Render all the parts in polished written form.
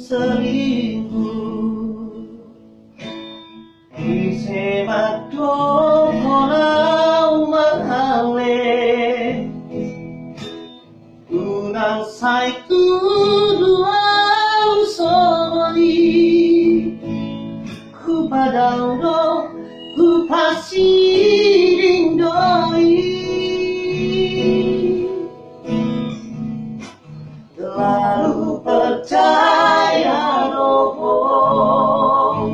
selingkuh. Isema dokorau mahale unang sai dua usoni ku padang do ku pasiring doi terlalu percaya roh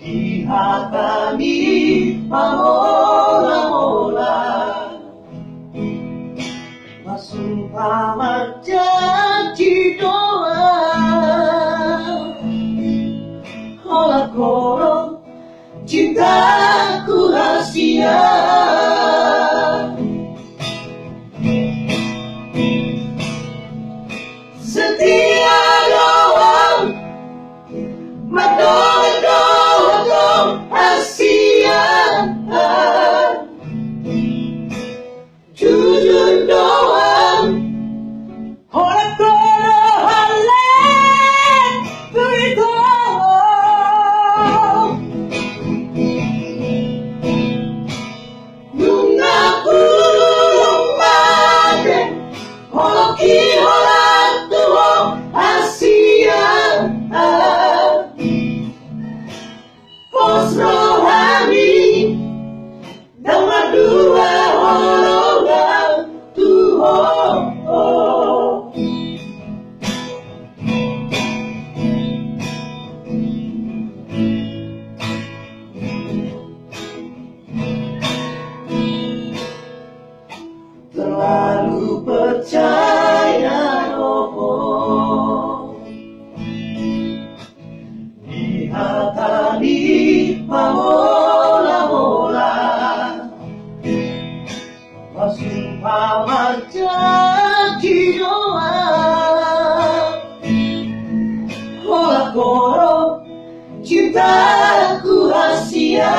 di hati pamola-mola masumpah janji doa olah koro cintaku rahasia setia doang madong Asia jujur doang olah koro halen tuito nungaku made holoki holat tuo Asia pos rohani nama dua holongan Tuhan terlalu percaya roh di hati pamola-mola masumpah janji doa olah koro cintaku rahasia